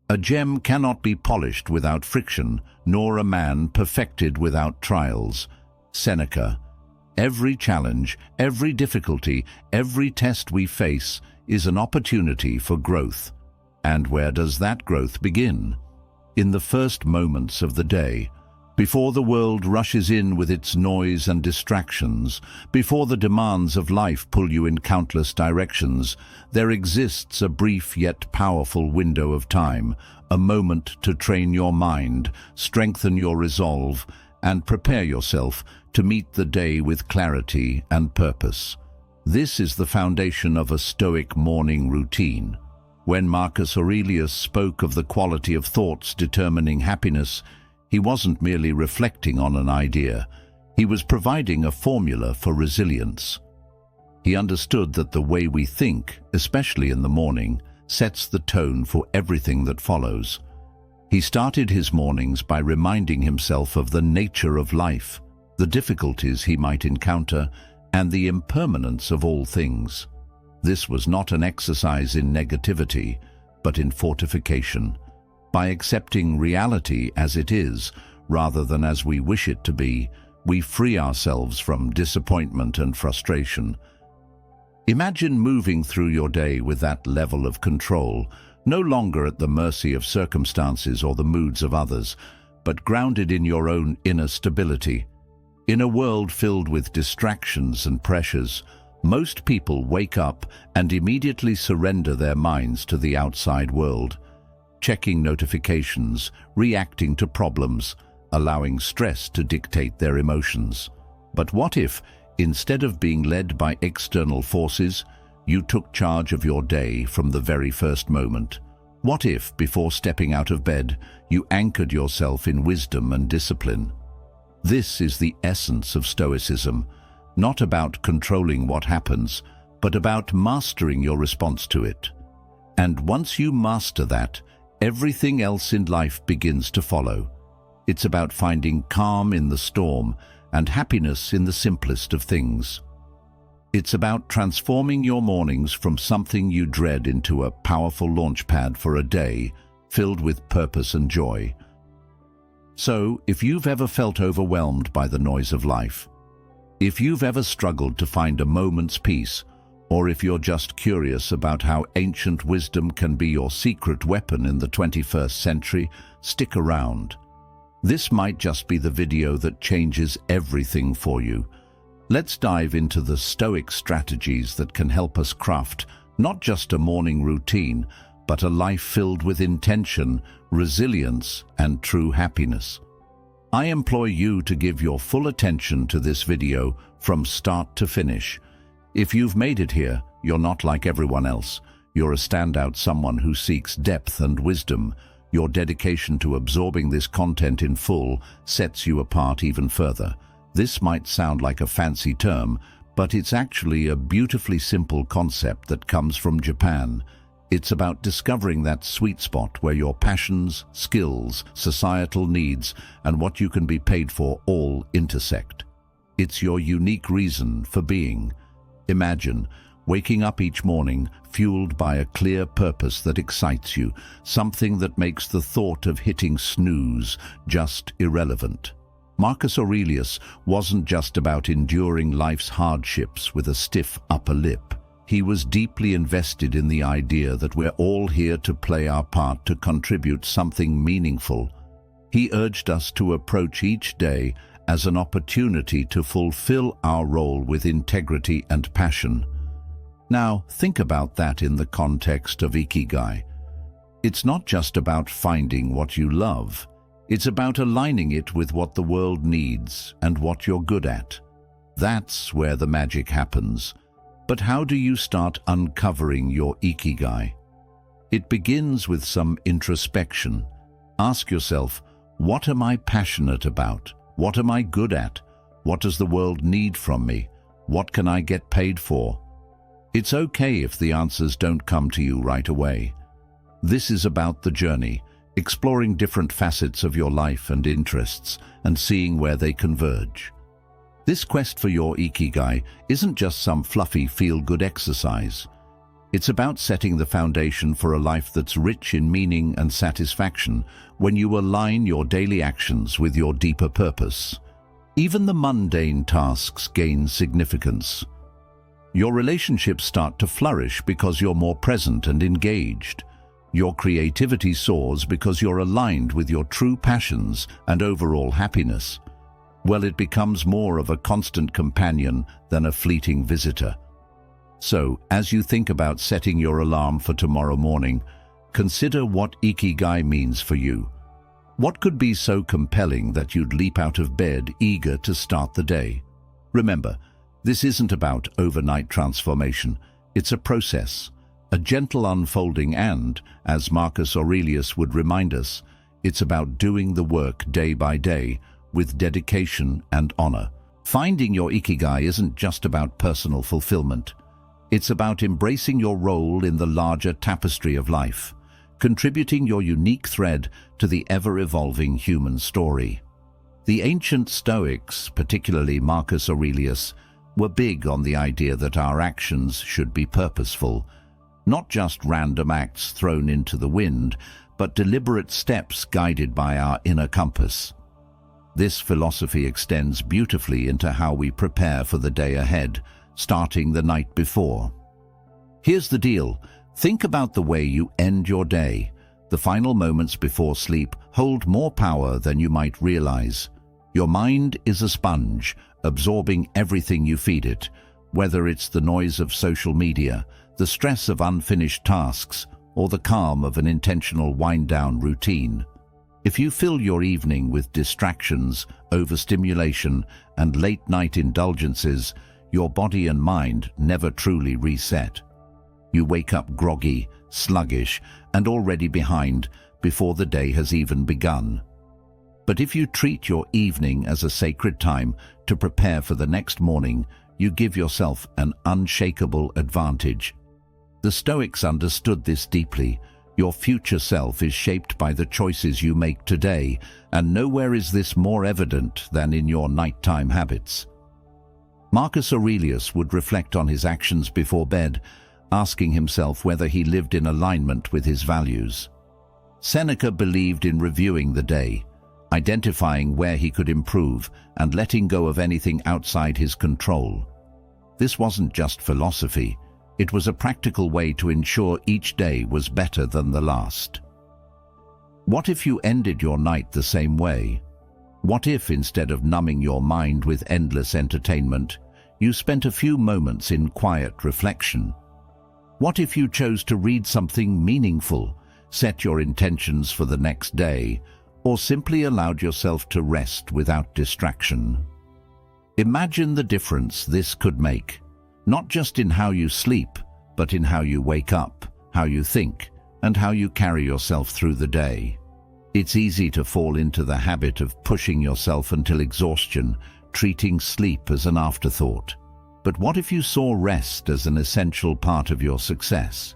A gem cannot be polished without friction, nor a man perfected without trials. Seneca. Every challenge, every difficulty, every test we face is an opportunity for growth. And where does that growth begin? In the first moments of the day, before the world rushes in with its noise and distractions, before the demands of life pull you in countless directions, there exists a brief yet powerful window of time, a moment to train your mind, strengthen your resolve, and prepare yourself to meet the day with clarity and purpose. This is the foundation of a Stoic morning routine. When Marcus Aurelius spoke of the quality of thoughts determining happiness, he wasn't merely reflecting on an idea. He was providing a formula for resilience. He understood that the way we think, especially in the morning, sets the tone for everything that follows. He started his mornings by reminding himself of the nature of life, the difficulties he might encounter, and the impermanence of all things. This was not an exercise in negativity, but in fortification. By accepting reality as it is, rather than as we wish it to be, we free ourselves from disappointment and frustration. Imagine moving through your day with that level of control, no longer at the mercy of circumstances or the moods of others, but grounded in your own inner stability. In a world filled with distractions and pressures, most people wake up and immediately surrender their minds to the outside world, checking notifications, reacting to problems, allowing stress to dictate their emotions. But what if, instead of being led by external forces, you took charge of your day from the very first moment? What if, before stepping out of bed, you anchored yourself in wisdom and discipline? This is the essence of Stoicism, not about controlling what happens, but about mastering your response to it. And once you master that, everything else in life begins to follow. It's about finding calm in the storm and happiness in the simplest of things. It's about transforming your mornings from something you dread into a powerful launchpad for a day filled with purpose and joy. So, if you've ever felt overwhelmed by the noise of life, if you've ever struggled to find a moment's peace, or if you're just curious about how ancient wisdom can be your secret weapon in the 21st century, stick around. This might just be the video that changes everything for you. Let's dive into the Stoic strategies that can help us craft not just a morning routine, but a life filled with intention, resilience, and true happiness. I implore you to give your full attention to this video from start to finish. If you've made it here, you're not like everyone else. You're a standout, someone who seeks depth and wisdom. Your dedication to absorbing this content in full sets you apart even further. This might sound like a fancy term, but it's actually a beautifully simple concept that comes from Japan. It's about discovering that sweet spot where your passions, skills, societal needs, and what you can be paid for all intersect. It's your unique reason for being. Imagine waking up each morning fueled by a clear purpose that excites you, something that makes the thought of hitting snooze just irrelevant. Marcus Aurelius wasn't just about enduring life's hardships with a stiff upper lip. He was deeply invested in the idea that we're all here to play our part, to contribute something meaningful. He urged us to approach each day as an opportunity to fulfill our role with integrity and passion. Now, think about that in the context of Ikigai. It's not just about finding what you love. It's about aligning it with what the world needs and what you're good at. That's where the magic happens. But how do you start uncovering your Ikigai? It begins with some introspection. Ask yourself, what am I passionate about? What am I good at? What does the world need from me? What can I get paid for? It's okay if the answers don't come to you right away. This is about the journey, exploring different facets of your life and interests and seeing where they converge. This quest for your Ikigai isn't just some fluffy feel-good exercise. It's about setting the foundation for a life that's rich in meaning and satisfaction when you align your daily actions with your deeper purpose. Even the mundane tasks gain significance. Your relationships start to flourish because you're more present and engaged. Your creativity soars because you're aligned with your true passions and overall happiness. Well, it becomes more of a constant companion than a fleeting visitor. So, as you think about setting your alarm for tomorrow morning, consider what Ikigai means for you. What could be so compelling that you'd leap out of bed eager to start the day? Remember, this isn't about overnight transformation. It's a process, a gentle unfolding and, as Marcus Aurelius would remind us, it's about doing the work day by day with dedication and honor. Finding your Ikigai isn't just about personal fulfillment. It's about embracing your role in the larger tapestry of life, contributing your unique thread to the ever-evolving human story. The ancient Stoics, particularly Marcus Aurelius, were big on the idea that our actions should be purposeful, not just random acts thrown into the wind, but deliberate steps guided by our inner compass. This philosophy extends beautifully into how we prepare for the day ahead, starting the night before. Here's the deal. Think about the way you end your day. The final moments before sleep hold more power than you might realize. Your mind is a sponge, absorbing everything you feed it, whether it's the noise of social media, the stress of unfinished tasks, or the calm of an intentional wind-down routine. If you fill your evening with distractions, overstimulation, and late-night indulgences, your body and mind never truly reset. You wake up groggy, sluggish, and already behind before the day has even begun. But if you treat your evening as a sacred time to prepare for the next morning, you give yourself an unshakable advantage. The Stoics understood this deeply. Your future self is shaped by the choices you make today, and nowhere is this more evident than in your nighttime habits. Marcus Aurelius would reflect on his actions before bed, asking himself whether he lived in alignment with his values. Seneca believed in reviewing the day, identifying where he could improve and letting go of anything outside his control. This wasn't just philosophy, it was a practical way to ensure each day was better than the last. What if you ended your night the same way? What if, instead of numbing your mind with endless entertainment, you spent a few moments in quiet reflection? What if you chose to read something meaningful, set your intentions for the next day, or simply allowed yourself to rest without distraction? Imagine the difference this could make, not just in how you sleep, but in how you wake up, how you think, and how you carry yourself through the day. It's easy to fall into the habit of pushing yourself until exhaustion, treating sleep as an afterthought. But what if you saw rest as an essential part of your success?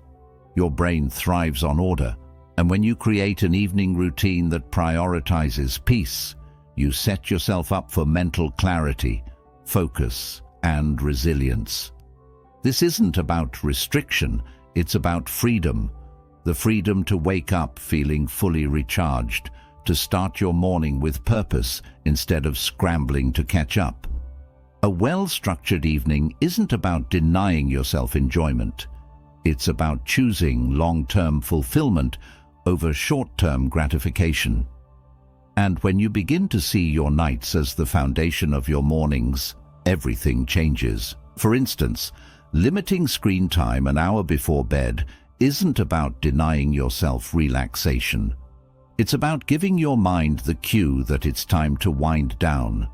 Your brain thrives on order, and when you create an evening routine that prioritizes peace, you set yourself up for mental clarity, focus, and resilience. This isn't about restriction, it's about freedom. The freedom to wake up feeling fully recharged, to start your morning with purpose instead of scrambling to catch up. A well-structured evening isn't about denying yourself enjoyment. It's about choosing long-term fulfillment over short-term gratification. And when you begin to see your nights as the foundation of your mornings, everything changes. For instance, limiting screen time an hour before bed isn't about denying yourself relaxation. It's about giving your mind the cue that it's time to wind down,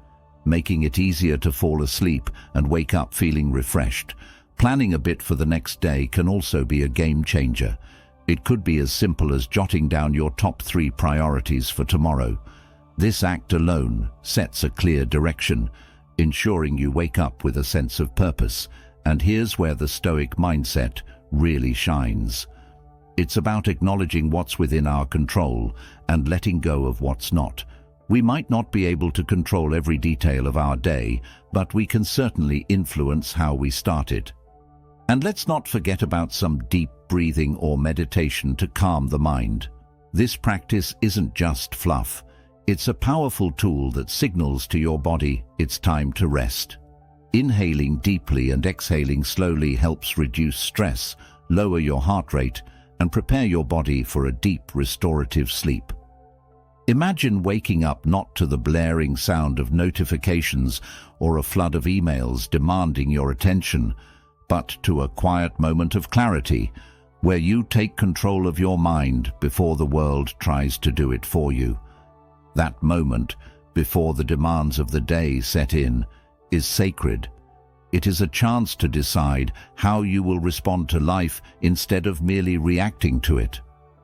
making it easier to fall asleep and wake up feeling refreshed. Planning a bit for the next day can also be a game changer. It could be as simple as jotting down your top 3 priorities for tomorrow. This act alone sets a clear direction, ensuring you wake up with a sense of purpose. And here's where the Stoic mindset really shines. It's about acknowledging what's within our control and letting go of what's not. We might not be able to control every detail of our day, but we can certainly influence how we start it. And let's not forget about some deep breathing or meditation to calm the mind. This practice isn't just fluff. It's a powerful tool that signals to your body it's time to rest. Inhaling deeply and exhaling slowly helps reduce stress, lower your heart rate, and prepare your body for a deep restorative sleep. Imagine waking up not to the blaring sound of notifications or a flood of emails demanding your attention, but to a quiet moment of clarity, where you take control of your mind before the world tries to do it for you. That moment, before the demands of the day set in, is sacred. It is a chance to decide how you will respond to life instead of merely reacting to it.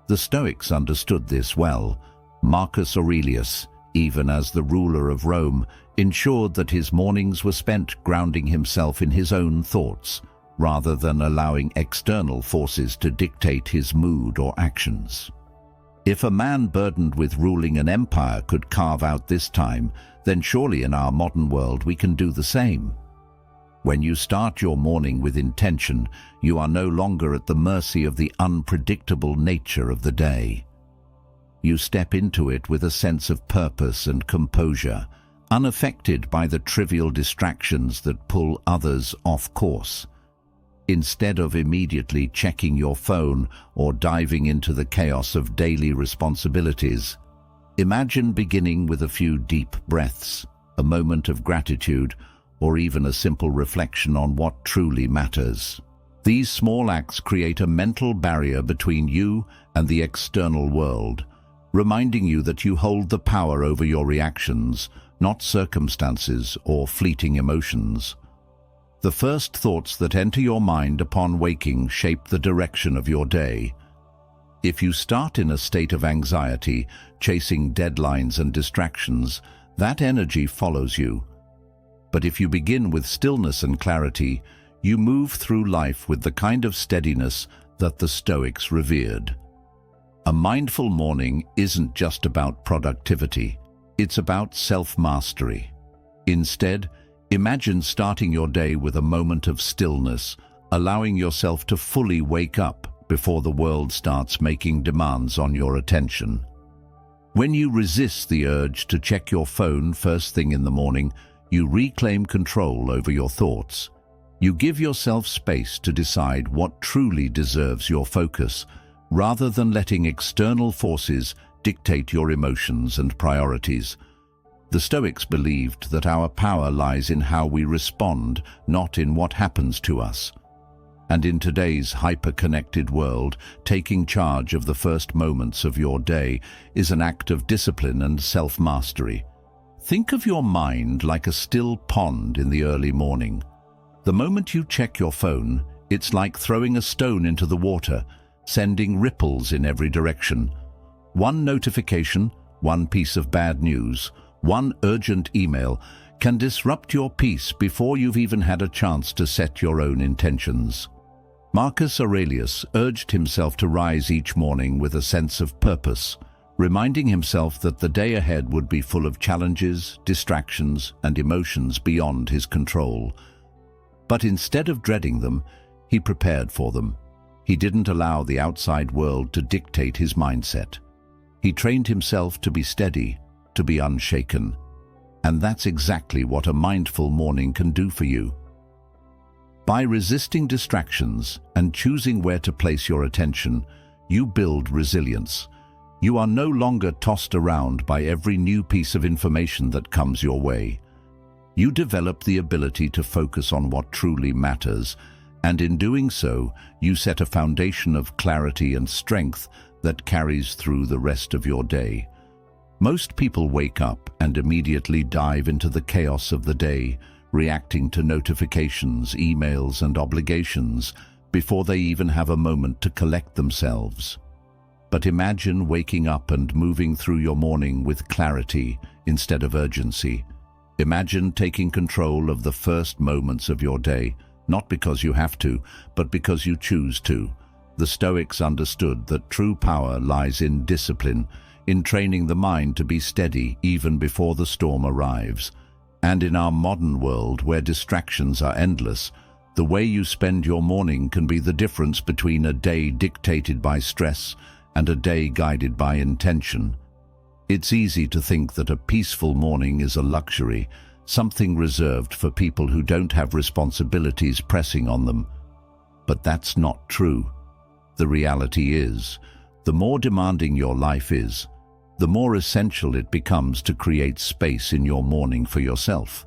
The Stoics understood this well. Marcus Aurelius, even as the ruler of Rome, ensured that his mornings were spent grounding himself in his own thoughts, rather than allowing external forces to dictate his mood or actions. If a man burdened with ruling an empire could carve out this time, then surely in our modern world we can do the same. When you start your morning with intention, you are no longer at the mercy of the unpredictable nature of the day. You step into it with a sense of purpose and composure, unaffected by the trivial distractions that pull others off course. Instead of immediately checking your phone or diving into the chaos of daily responsibilities, imagine beginning with a few deep breaths, a moment of gratitude, or even a simple reflection on what truly matters. These small acts create a mental barrier between you and the external world, reminding you that you hold the power over your reactions, not circumstances or fleeting emotions. The first thoughts that enter your mind upon waking shape the direction of your day. If you start in a state of anxiety, chasing deadlines and distractions, that energy follows you. But if you begin with stillness and clarity, you move through life with the kind of steadiness that the Stoics revered. A mindful morning isn't just about productivity, it's about self-mastery. Instead, imagine starting your day with a moment of stillness, allowing yourself to fully wake up before the world starts making demands on your attention. When you resist the urge to check your phone first thing in the morning, you reclaim control over your thoughts. You give yourself space to decide what truly deserves your focus, rather than letting external forces dictate your emotions and priorities. The Stoics believed that our power lies in how we respond, not in what happens to us. And in today's hyper-connected world, taking charge of the first moments of your day is an act of discipline and self-mastery. Think of your mind like a still pond in the early morning. The moment you check your phone, it's like throwing a stone into the water, sending ripples in every direction. One notification, one piece of bad news, one urgent email can disrupt your peace before you've even had a chance to set your own intentions. Marcus Aurelius urged himself to rise each morning with a sense of purpose, reminding himself that the day ahead would be full of challenges, distractions, and emotions beyond his control. But instead of dreading them, he prepared for them. He didn't allow the outside world to dictate his mindset. He trained himself to be steady, to be unshaken. And that's exactly what a mindful morning can do for you. By resisting distractions and choosing where to place your attention, you build resilience. You are no longer tossed around by every new piece of information that comes your way. You develop the ability to focus on what truly matters, and in doing so, you set a foundation of clarity and strength that carries through the rest of your day. Most people wake up and immediately dive into the chaos of the day, reacting to notifications, emails, and obligations before they even have a moment to collect themselves. But imagine waking up and moving through your morning with clarity instead of urgency. Imagine taking control of the first moments of your day, not because you have to, but because you choose to. The Stoics understood that true power lies in discipline, in training the mind to be steady even before the storm arrives. And in our modern world, where distractions are endless, The way you spend your morning can be the difference between a day dictated by stress and a day guided by intention. It's easy to think that a peaceful morning is a luxury, something reserved for people who don't have responsibilities pressing on them. But that's not true. The reality is, the more demanding your life is, the more essential it becomes to create space in your morning for yourself.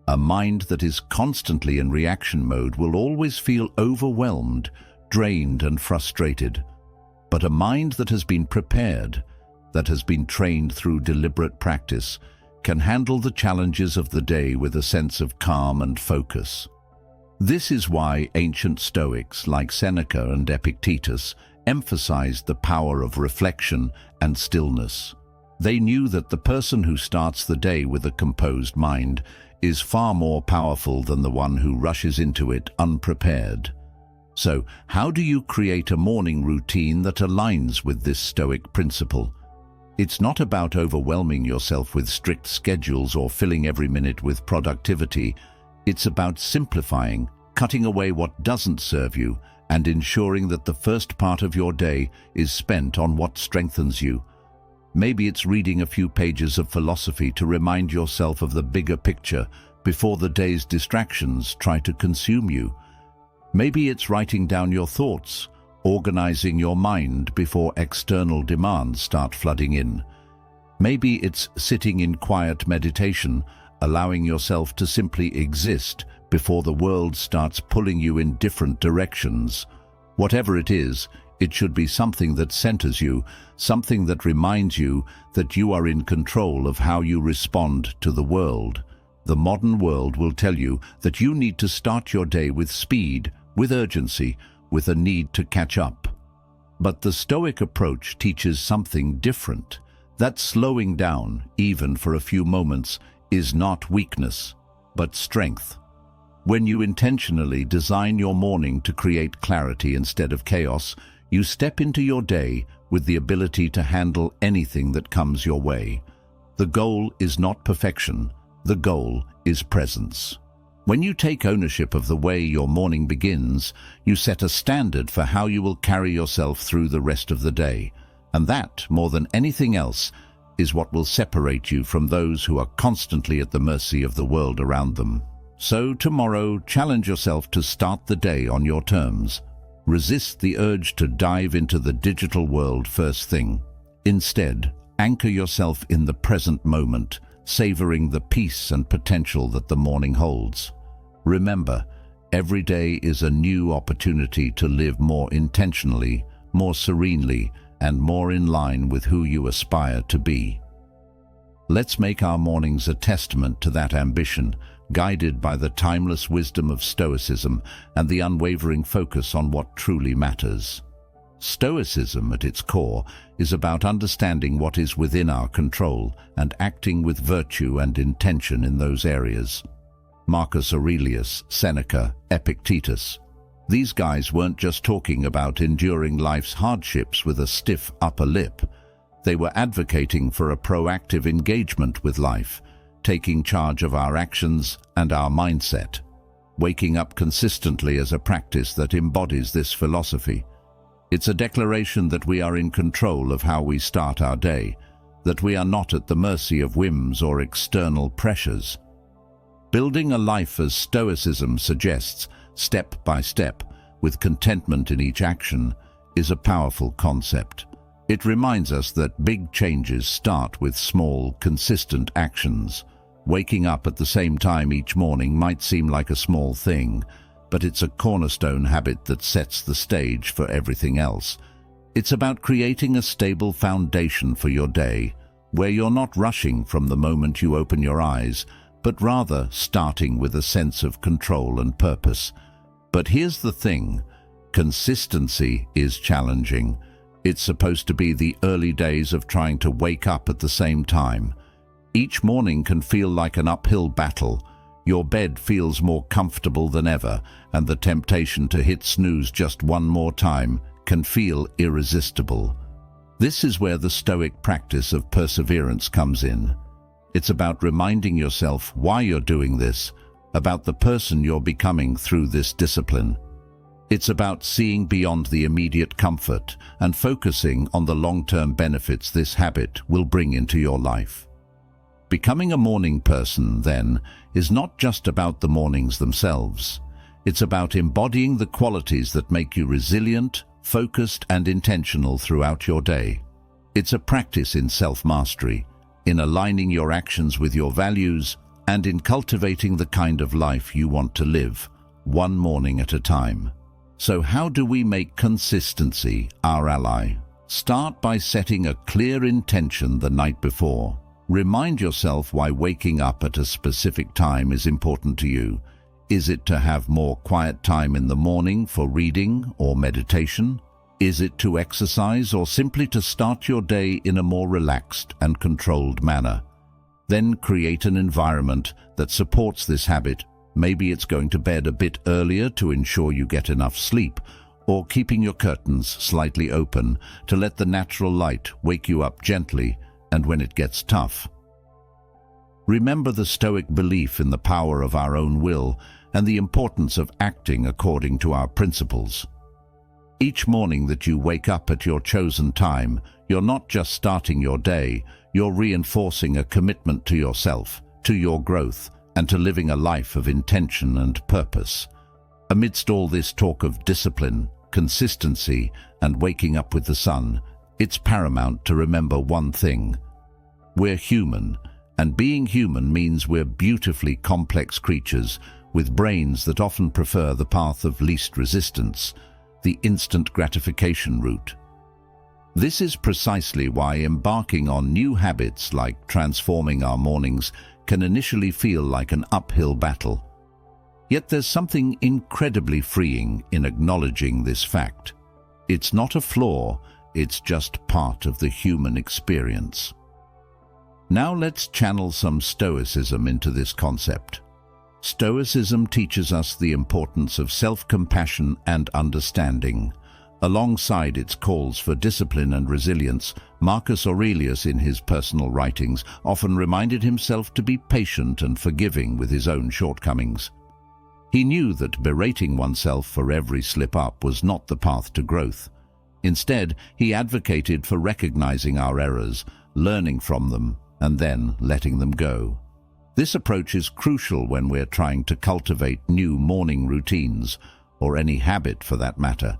A mind that is constantly in reaction mode will always feel overwhelmed, drained, and frustrated. But a mind that has been prepared, that has been trained through deliberate practice, can handle the challenges of the day with a sense of calm and focus. This is why ancient Stoics like Seneca and Epictetus emphasized the power of reflection and stillness. They knew that the person who starts the day with a composed mind is far more powerful than the one who rushes into it unprepared. So, how do you create a morning routine that aligns with this Stoic principle? It's not about overwhelming yourself with strict schedules or filling every minute with productivity. It's about simplifying, cutting away what doesn't serve you, and ensuring that the first part of your day is spent on what strengthens you. Maybe it's reading a few pages of philosophy to remind yourself of the bigger picture before the day's distractions try to consume you. Maybe it's writing down your thoughts, organizing your mind before external demands start flooding in. Maybe it's sitting in quiet meditation, allowing yourself to simply exist before the world starts pulling you in different directions. Whatever it is, it should be something that centers you, something that reminds you that you are in control of how you respond to the world. The modern world will tell you that you need to start your day with speed, with urgency, with a need to catch up. But the Stoic approach teaches something different. That slowing down, even for a few moments, is not weakness, but strength. When you intentionally design your morning to create clarity instead of chaos, you step into your day with the ability to handle anything that comes your way. The goal is not perfection, the goal is presence. When you take ownership of the way your morning begins, you set a standard for how you will carry yourself through the rest of the day. And that, more than anything else, is what will separate you from those who are constantly at the mercy of the world around them. So tomorrow, challenge yourself to start the day on your terms. Resist the urge to dive into the digital world first thing. Instead, anchor yourself in the present moment, savoring the peace and potential that the morning holds. Remember, every day is a new opportunity to live more intentionally, more serenely, and more in line with who you aspire to be. Let's make our mornings a testament to that ambition, guided by the timeless wisdom of Stoicism and the unwavering focus on what truly matters. Stoicism, at its core, is about understanding what is within our control and acting with virtue and intention in those areas. Marcus Aurelius, Seneca, Epictetus. These guys weren't just talking about enduring life's hardships with a stiff upper lip. They were advocating for a proactive engagement with life, taking charge of our actions and our mindset. Waking up consistently as a practice that embodies this philosophy. It's a declaration that we are in control of how we start our day, that we are not at the mercy of whims or external pressures. Building a life as Stoicism suggests, step by step, with contentment in each action, is a powerful concept. It reminds us that big changes start with small, consistent actions. Waking up at the same time each morning might seem like a small thing, but it's a cornerstone habit that sets the stage for everything else. It's about creating a stable foundation for your day, where you're not rushing from the moment you open your eyes, but rather starting with a sense of control and purpose. But here's the thing, consistency is challenging. It's supposed to be the early days of trying to wake up at the same time. Each morning can feel like an uphill battle. Your bed feels more comfortable than ever, and the temptation to hit snooze just one more time can feel irresistible. This is where the Stoic practice of perseverance comes in. It's about reminding yourself why you're doing this, about the person you're becoming through this discipline. It's about seeing beyond the immediate comfort and focusing on the long-term benefits this habit will bring into your life. Becoming a morning person, then, is not just about the mornings themselves. It's about embodying the qualities that make you resilient, focused, and intentional throughout your day. It's a practice in self-mastery, in aligning your actions with your values, and in cultivating the kind of life you want to live, one morning at a time. So how do we make consistency our ally? Start by setting a clear intention the night before. Remind yourself why waking up at a specific time is important to you. Is it to have more quiet time in the morning for reading or meditation? Is it to exercise or simply to start your day in a more relaxed and controlled manner? Then create an environment that supports this habit. Maybe it's going to bed a bit earlier to ensure you get enough sleep, or keeping your curtains slightly open to let the natural light wake you up gently and when it gets tough. Remember the Stoic belief in the power of our own will and the importance of acting according to our principles. Each morning that you wake up at your chosen time, you're not just starting your day, you're reinforcing a commitment to yourself, to your growth, and to living a life of intention and purpose. Amidst all this talk of discipline, consistency, and waking up with the sun, it's paramount to remember one thing. We're human, and being human means we're beautifully complex creatures with brains that often prefer the path of least resistance, the instant gratification route. This is precisely why embarking on new habits like transforming our mornings can initially feel like an uphill battle. Yet there's something incredibly freeing in acknowledging this fact. It's not a flaw, it's just part of the human experience. Now let's channel some Stoicism into this concept. Stoicism teaches us the importance of self-compassion and understanding. Alongside its calls for discipline and resilience, Marcus Aurelius in his personal writings often reminded himself to be patient and forgiving with his own shortcomings. He knew that berating oneself for every slip-up was not the path to growth. Instead, he advocated for recognizing our errors, learning from them, and then letting them go. This approach is crucial when we're trying to cultivate new morning routines, or any habit for that matter.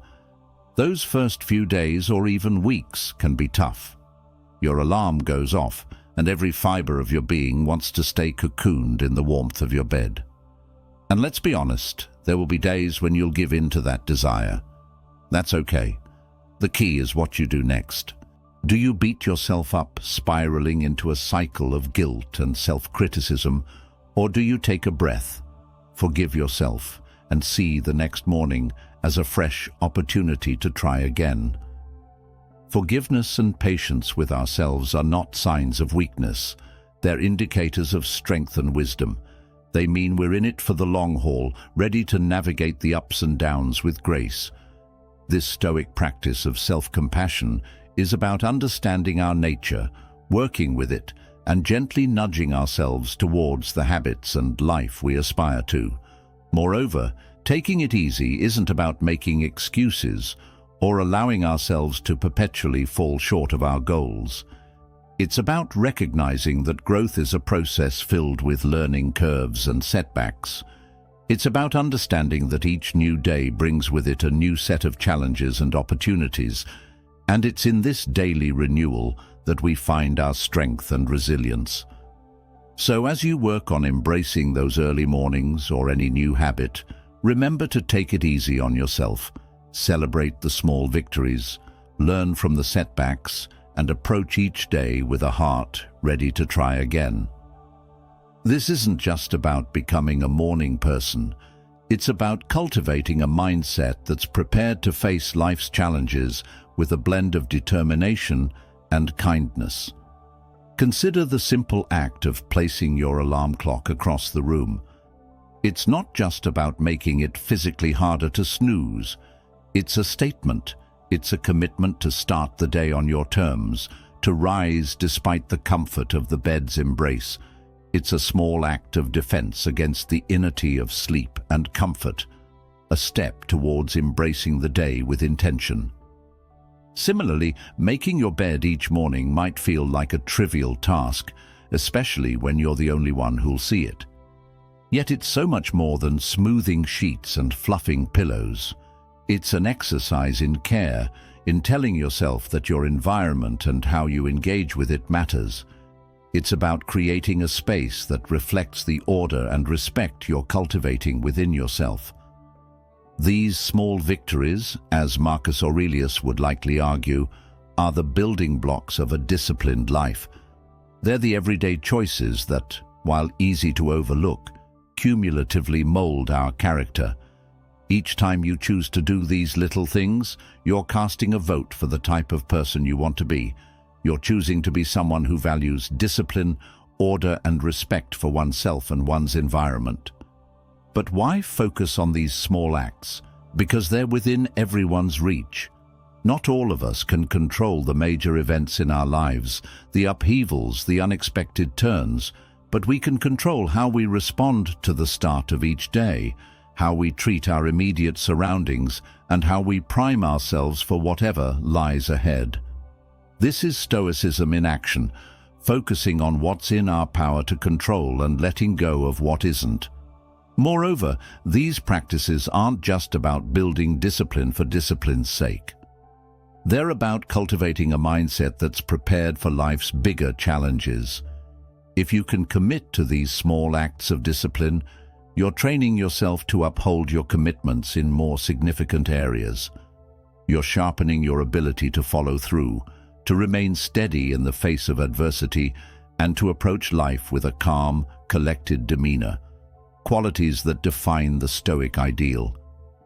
Those first few days or even weeks can be tough. Your alarm goes off, and every fiber of your being wants to stay cocooned in the warmth of your bed. And let's be honest, there will be days when you'll give in to that desire. That's okay. The key is what you do next. Do you beat yourself up, spiraling into a cycle of guilt and self-criticism, or do you take a breath, forgive yourself, and see the next morning as a fresh opportunity to try again? Forgiveness and patience with ourselves are not signs of weakness. They're indicators of strength and wisdom. They mean we're in it for the long haul, ready to navigate the ups and downs with grace. This Stoic practice of self-compassion is about understanding our nature, working with it, and gently nudging ourselves towards the habits and life we aspire to. Moreover, taking it easy isn't about making excuses or allowing ourselves to perpetually fall short of our goals. It's about recognizing that growth is a process filled with learning curves and setbacks. It's about understanding that each new day brings with it a new set of challenges and opportunities, and it's in this daily renewal that we find our strength and resilience. So as you work on embracing those early mornings or any new habit, remember to take it easy on yourself, celebrate the small victories, learn from the setbacks, and approach each day with a heart ready to try again. This isn't just about becoming a morning person. It's about cultivating a mindset that's prepared to face life's challenges with a blend of determination and kindness. Consider the simple act of placing your alarm clock across the room. It's not just about making it physically harder to snooze. It's a statement. It's a commitment to start the day on your terms, to rise despite the comfort of the bed's embrace. It's a small act of defense against the inerty of sleep and comfort, a step towards embracing the day with intention. Similarly, making your bed each morning might feel like a trivial task, especially when you're the only one who'll see it. Yet it's so much more than smoothing sheets and fluffing pillows. It's an exercise in care, in telling yourself that your environment and how you engage with it matters. It's about creating a space that reflects the order and respect you're cultivating within yourself. These small victories, as Marcus Aurelius would likely argue, are the building blocks of a disciplined life. They're the everyday choices that, while easy to overlook, cumulatively mold our character. Each time you choose to do these little things, you're casting a vote for the type of person you want to be. You're choosing to be someone who values discipline, order, and respect for oneself and one's environment. But why focus on these small acts? Because they're within everyone's reach. Not all of us can control the major events in our lives, the upheavals, the unexpected turns, but we can control how we respond to the start of each day, how we treat our immediate surroundings, and how we prime ourselves for whatever lies ahead. This is Stoicism in action, focusing on what's in our power to control and letting go of what isn't. Moreover, these practices aren't just about building discipline for discipline's sake. They're about cultivating a mindset that's prepared for life's bigger challenges. If you can commit to these small acts of discipline, you're training yourself to uphold your commitments in more significant areas. You're sharpening your ability to follow through, to remain steady in the face of adversity, and to approach life with a calm, collected demeanor. Qualities that define the Stoic ideal.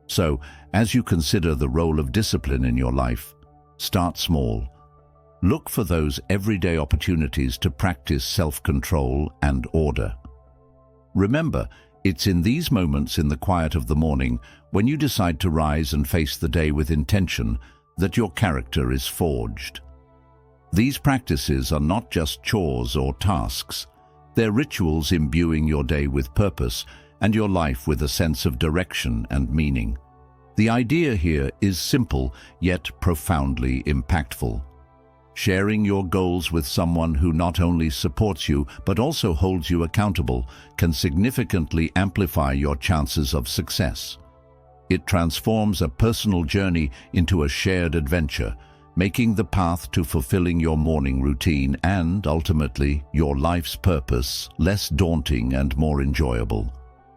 So, as you consider the role of discipline in your life, start small. Look for those everyday opportunities to practice self-control and order. Remember, it's in these moments in the quiet of the morning, when you decide to rise and face the day with intention, that your character is forged. These practices are not just chores or tasks. They're rituals imbuing your day with purpose and your life with a sense of direction and meaning. The idea here is simple, yet profoundly impactful. Sharing your goals with someone who not only supports you, but also holds you accountable, can significantly amplify your chances of success. It transforms a personal journey into a shared adventure, making the path to fulfilling your morning routine and, ultimately, your life's purpose less daunting and more enjoyable.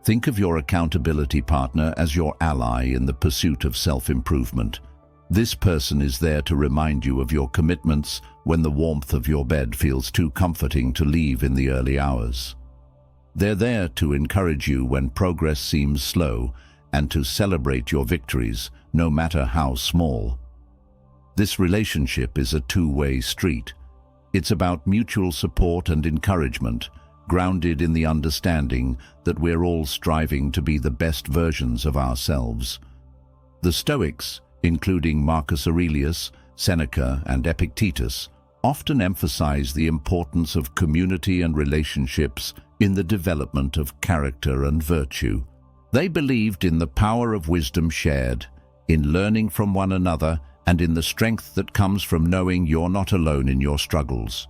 Think of your accountability partner as your ally in the pursuit of self-improvement. This person is there to remind you of your commitments when the warmth of your bed feels too comforting to leave in the early hours. They're there to encourage you when progress seems slow and to celebrate your victories, no matter how small. This relationship is a two-way street. It's about mutual support and encouragement, grounded in the understanding that we're all striving to be the best versions of ourselves. The Stoics, including Marcus Aurelius, Seneca, and Epictetus, often emphasize the importance of community and relationships in the development of character and virtue. They believed in the power of wisdom shared, in learning from one another, and in the strength that comes from knowing you're not alone in your struggles.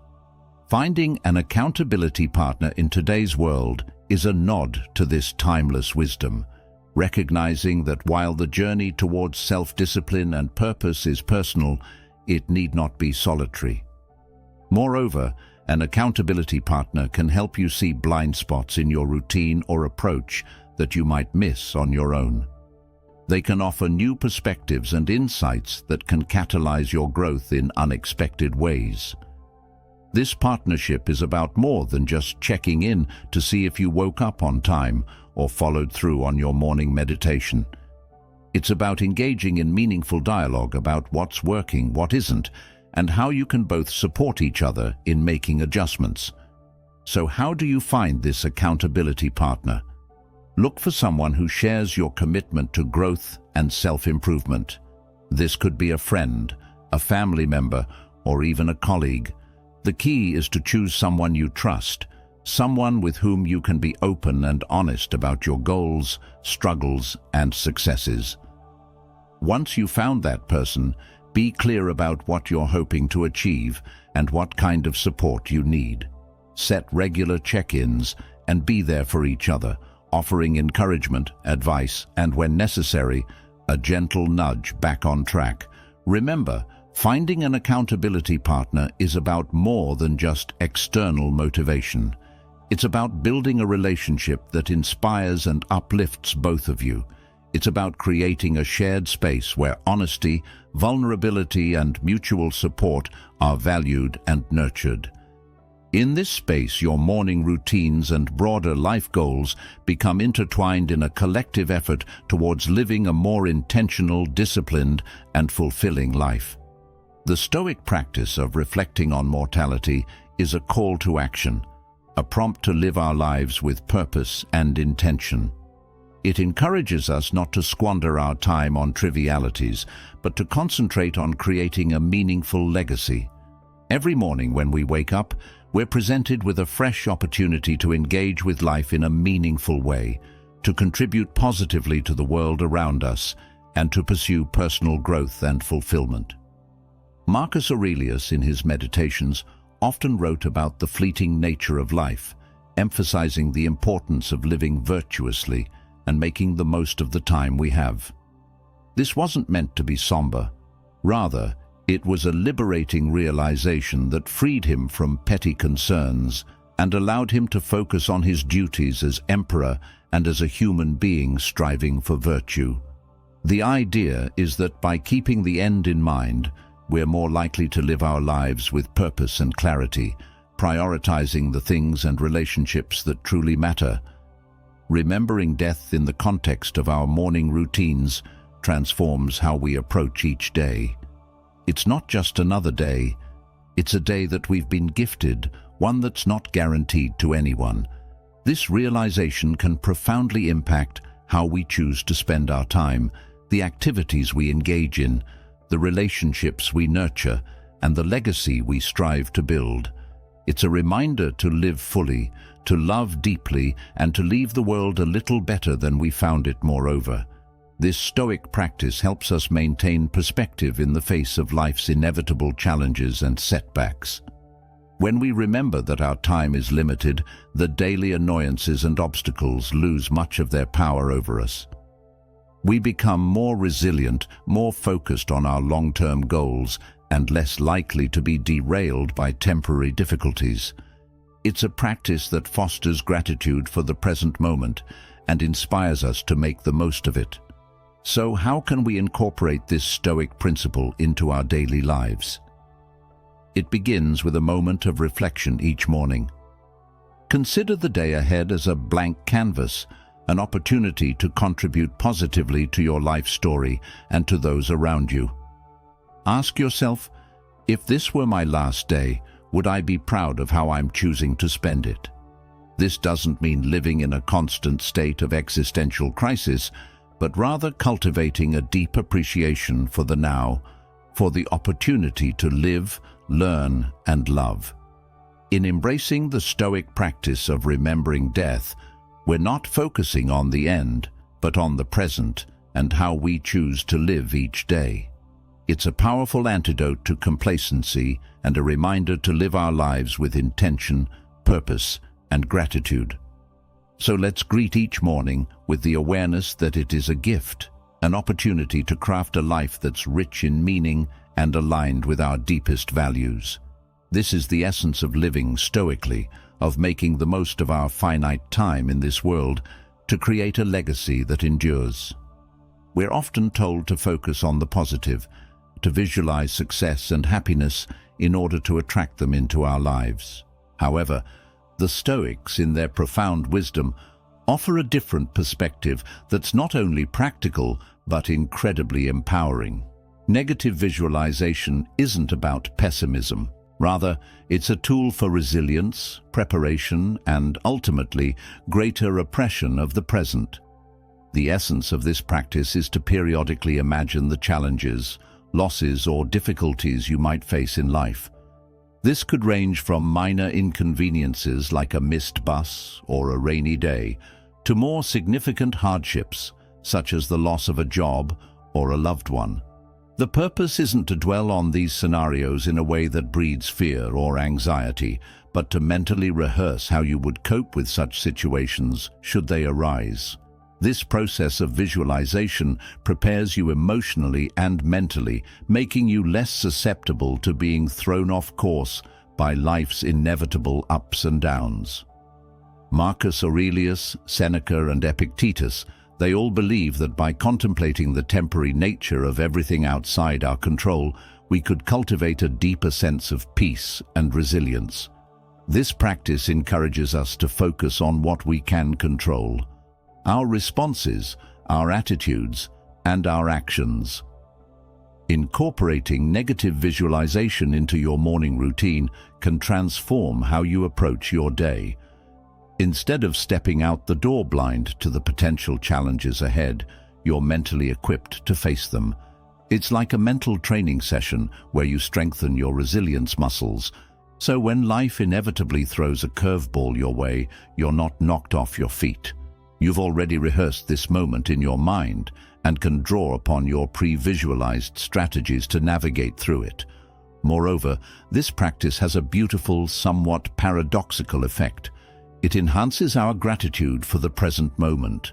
Finding an accountability partner in today's world is a nod to this timeless wisdom, recognizing that while the journey towards self-discipline and purpose is personal, it need not be solitary. Moreover, an accountability partner can help you see blind spots in your routine or approach that you might miss on your own. They can offer new perspectives and insights that can catalyze your growth in unexpected ways. This partnership is about more than just checking in to see if you woke up on time or followed through on your morning meditation. It's about engaging in meaningful dialogue about what's working, what isn't, and how you can both support each other in making adjustments. So how do you find this accountability partner? Look for someone who shares your commitment to growth and self-improvement. This could be a friend, a family member, or even a colleague. The key is to choose someone you trust, someone with whom you can be open and honest about your goals, struggles, and successes. Once you found that person, be clear about what you're hoping to achieve and what kind of support you need. Set regular check-ins and be there for each other, offering encouragement, advice, and when necessary, a gentle nudge back on track. Remember, finding an accountability partner is about more than just external motivation. It's about building a relationship that inspires and uplifts both of you. It's about creating a shared space where honesty, vulnerability, and mutual support are valued and nurtured. In this space, your morning routines and broader life goals become intertwined in a collective effort towards living a more intentional, disciplined, and fulfilling life. The Stoic practice of reflecting on mortality is a call to action, a prompt to live our lives with purpose and intention. It encourages us not to squander our time on trivialities, but to concentrate on creating a meaningful legacy. Every morning when we wake up, we're presented with a fresh opportunity to engage with life in a meaningful way, to contribute positively to the world around us, and to pursue personal growth and fulfillment. Marcus Aurelius, in his Meditations, often wrote about the fleeting nature of life, emphasizing the importance of living virtuously and making the most of the time we have. This wasn't meant to be somber. Rather, it was a liberating realization that freed him from petty concerns and allowed him to focus on his duties as emperor and as a human being striving for virtue. The idea is that by keeping the end in mind, we're more likely to live our lives with purpose and clarity, prioritizing the things and relationships that truly matter. Remembering death in the context of our morning routines transforms how we approach each day. It's not just another day, it's a day that we've been gifted, one that's not guaranteed to anyone. This realization can profoundly impact how we choose to spend our time, the activities we engage in, the relationships we nurture, and the legacy we strive to build. It's a reminder to live fully, to love deeply, and to leave the world a little better than we found it. Moreover, this Stoic practice helps us maintain perspective in the face of life's inevitable challenges and setbacks. When we remember that our time is limited, the daily annoyances and obstacles lose much of their power over us. We become more resilient, more focused on our long-term goals, and less likely to be derailed by temporary difficulties. It's a practice that fosters gratitude for the present moment and inspires us to make the most of it. So how can we incorporate this Stoic principle into our daily lives? It begins with a moment of reflection each morning. Consider the day ahead as a blank canvas, an opportunity to contribute positively to your life story and to those around you. Ask yourself, if this were my last day, would I be proud of how I'm choosing to spend it? This doesn't mean living in a constant state of existential crisis, but rather cultivating a deep appreciation for the now, for the opportunity to live, learn, and love. In embracing the Stoic practice of remembering death, we're not focusing on the end, but on the present and how we choose to live each day. It's a powerful antidote to complacency and a reminder to live our lives with intention, purpose, and gratitude. So let's greet each morning with the awareness that it is a gift, an opportunity to craft a life that's rich in meaning and aligned with our deepest values. This is the essence of living stoically, of making the most of our finite time in this world to create a legacy that endures. We're often told to focus on the positive, to visualize success and happiness in order to attract them into our lives. However, the Stoics, in their profound wisdom, offer a different perspective that's not only practical but incredibly empowering. Negative visualization isn't about pessimism. Rather, it's a tool for resilience, preparation, and ultimately, greater appreciation of the present. The essence of this practice is to periodically imagine the challenges, losses, or difficulties you might face in life. This could range from minor inconveniences like a missed bus or a rainy day to more significant hardships such as the loss of a job or a loved one. The purpose isn't to dwell on these scenarios in a way that breeds fear or anxiety, but to mentally rehearse how you would cope with such situations should they arise. This process of visualization prepares you emotionally and mentally, making you less susceptible to being thrown off course by life's inevitable ups and downs. Marcus Aurelius, Seneca, and Epictetus, they all believe that by contemplating the temporary nature of everything outside our control, we could cultivate a deeper sense of peace and resilience. This practice encourages us to focus on what we can control: our responses, our attitudes, and our actions. Incorporating negative visualization into your morning routine can transform how you approach your day. Instead of stepping out the door blind to the potential challenges ahead, you're mentally equipped to face them. It's like a mental training session where you strengthen your resilience muscles, so when life inevitably throws a curveball your way, you're not knocked off your feet. You've already rehearsed this moment in your mind and can draw upon your pre-visualized strategies to navigate through it. Moreover, this practice has a beautiful, somewhat paradoxical effect. It enhances our gratitude for the present moment.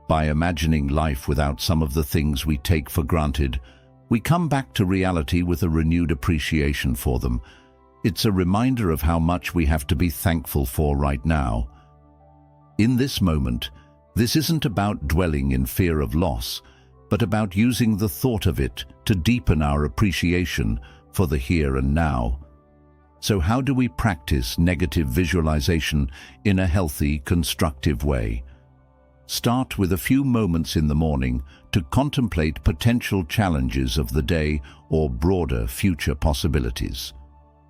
By imagining life without some of the things we take for granted, we come back to reality with a renewed appreciation for them. It's a reminder of how much we have to be thankful for right now. In this moment, this isn't about dwelling in fear of loss, but about using the thought of it to deepen our appreciation for the here and now. So how do we practice negative visualization in a healthy, constructive way? Start with a few moments in the morning to contemplate potential challenges of the day or broader future possibilities.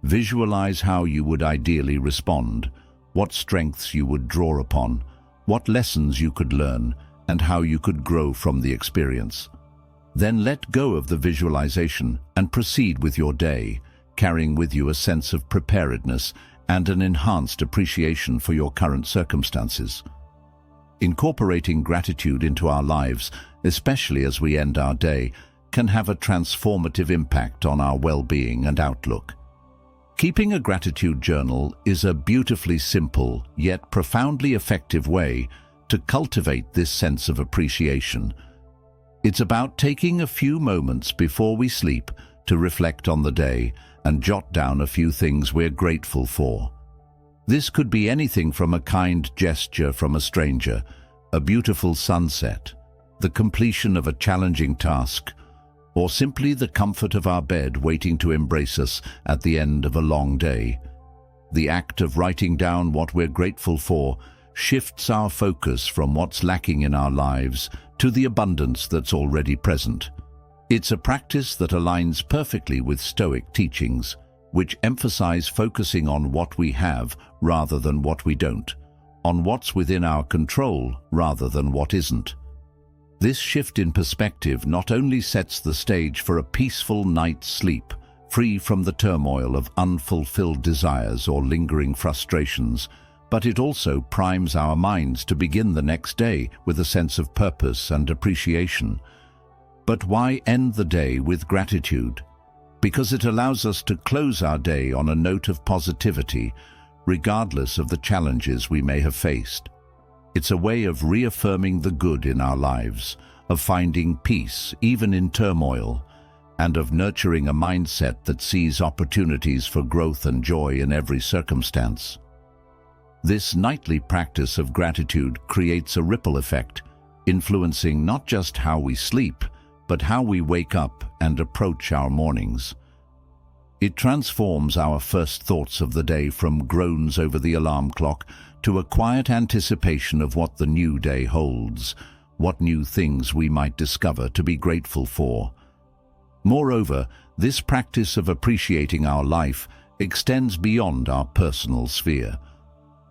Visualize how you would ideally respond, what strengths you would draw upon, what lessons you could learn, and how you could grow from the experience. Then let go of the visualization and proceed with your day, carrying with you a sense of preparedness and an enhanced appreciation for your current circumstances. Incorporating gratitude into our lives, especially as we end our day, can have a transformative impact on our well-being and outlook. Keeping a gratitude journal is a beautifully simple yet profoundly effective way to cultivate this sense of appreciation. It's about taking a few moments before we sleep to reflect on the day and jot down a few things we're grateful for. This could be anything from a kind gesture from a stranger, a beautiful sunset, the completion of a challenging task, or simply the comfort of our bed waiting to embrace us at the end of a long day. The act of writing down what we're grateful for shifts our focus from what's lacking in our lives to the abundance that's already present. It's a practice that aligns perfectly with Stoic teachings, which emphasize focusing on what we have rather than what we don't, on what's within our control rather than what isn't. This shift in perspective not only sets the stage for a peaceful night's sleep, free from the turmoil of unfulfilled desires or lingering frustrations, but it also primes our minds to begin the next day with a sense of purpose and appreciation. But why end the day with gratitude? Because it allows us to close our day on a note of positivity, regardless of the challenges we may have faced. It's a way of reaffirming the good in our lives, of finding peace even in turmoil, and of nurturing a mindset that sees opportunities for growth and joy in every circumstance. This nightly practice of gratitude creates a ripple effect, influencing not just how we sleep, but how we wake up and approach our mornings. It transforms our first thoughts of the day from groans over the alarm clock to a quiet anticipation of what the new day holds, what new things we might discover to be grateful for. Moreover, this practice of appreciating our life extends beyond our personal sphere.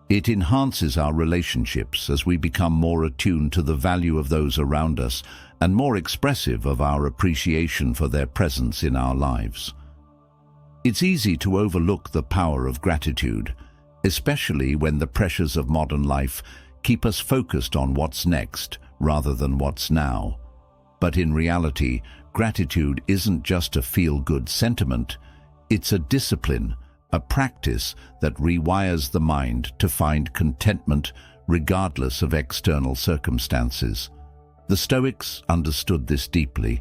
It enhances our relationships as we become more attuned to the value of those around us and more expressive of our appreciation for their presence in our lives. It's easy to overlook the power of gratitude, especially when the pressures of modern life keep us focused on what's next rather than what's now. But in reality, gratitude isn't just a feel-good sentiment, it's a discipline, a practice that rewires the mind to find contentment regardless of external circumstances. The Stoics understood this deeply.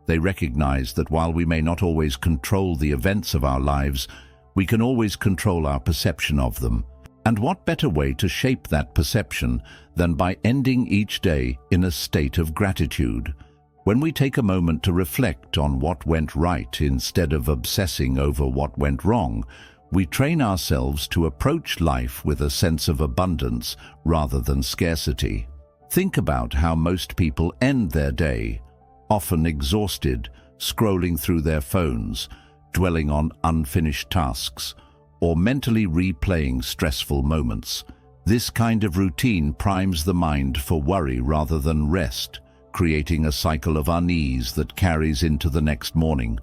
They recognized that while we may not always control the events of our lives, we can always control our perception of them. And what better way to shape that perception than by ending each day in a state of gratitude? When we take a moment to reflect on what went right instead of obsessing over what went wrong, we train ourselves to approach life with a sense of abundance rather than scarcity. Think about how most people end their day, often exhausted, scrolling through their phones, dwelling on unfinished tasks, or mentally replaying stressful moments. This kind of routine primes the mind for worry rather than rest, creating a cycle of unease that carries into the next morning.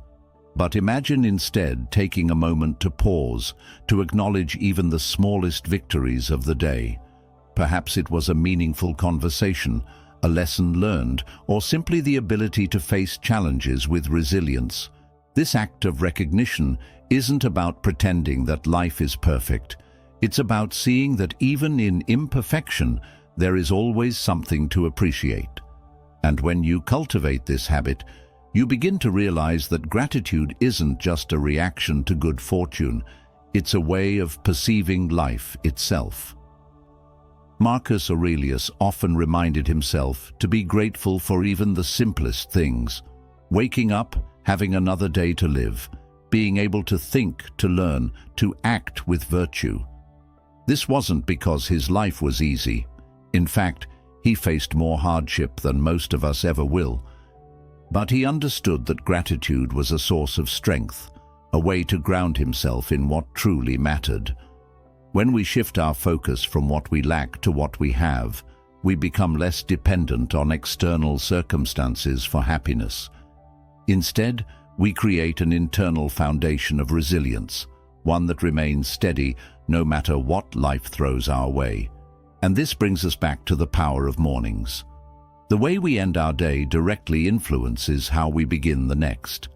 But imagine instead taking a moment to pause, to acknowledge even the smallest victories of the day. Perhaps it was a meaningful conversation, a lesson learned, or simply the ability to face challenges with resilience. This act of recognition isn't about pretending that life is perfect. It's about seeing that even in imperfection, there is always something to appreciate. And when you cultivate this habit, you begin to realize that gratitude isn't just a reaction to good fortune, it's a way of perceiving life itself. Marcus Aurelius often reminded himself to be grateful for even the simplest things. Waking up, having another day to live, being able to think, to learn, to act with virtue. This wasn't because his life was easy. In fact, he faced more hardship than most of us ever will. But he understood that gratitude was a source of strength, a way to ground himself in what truly mattered. When we shift our focus from what we lack to what we have, we become less dependent on external circumstances for happiness. Instead, we create an internal foundation of resilience, one that remains steady no matter what life throws our way. And this brings us back to the power of mornings. The way we end our day directly influences how we begin the next.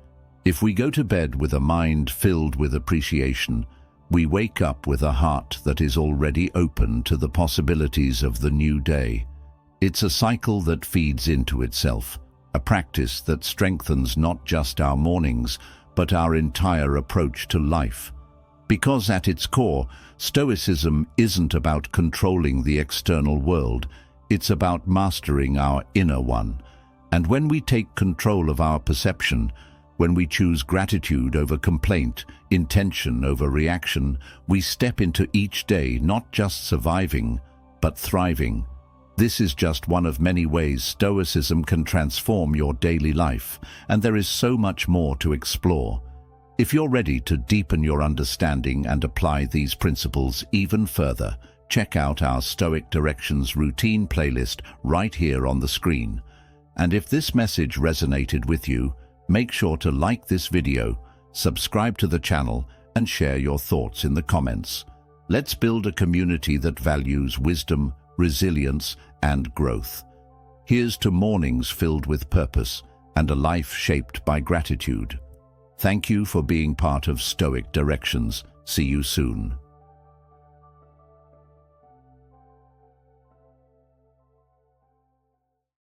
If we go to bed with a mind filled with appreciation, we wake up with a heart that is already open to the possibilities of the new day. It's a cycle that feeds into itself, a practice that strengthens not just our mornings, but our entire approach to life. Because at its core, Stoicism isn't about controlling the external world, it's about mastering our inner one. And when we take control of our perception, when we choose gratitude over complaint, intention over reaction, we step into each day not just surviving, but thriving. This is just one of many ways Stoicism can transform your daily life, and there is so much more to explore. If you're ready to deepen your understanding and apply these principles even further, check out our Stoic Directions routine playlist right here on the screen. And if this message resonated with you, make sure to like this video, subscribe to the channel, and share your thoughts in the comments. Let's build a community that values wisdom, resilience, and growth. Here's to mornings filled with purpose and a life shaped by gratitude. Thank you for being part of Stoic Directions. See you soon.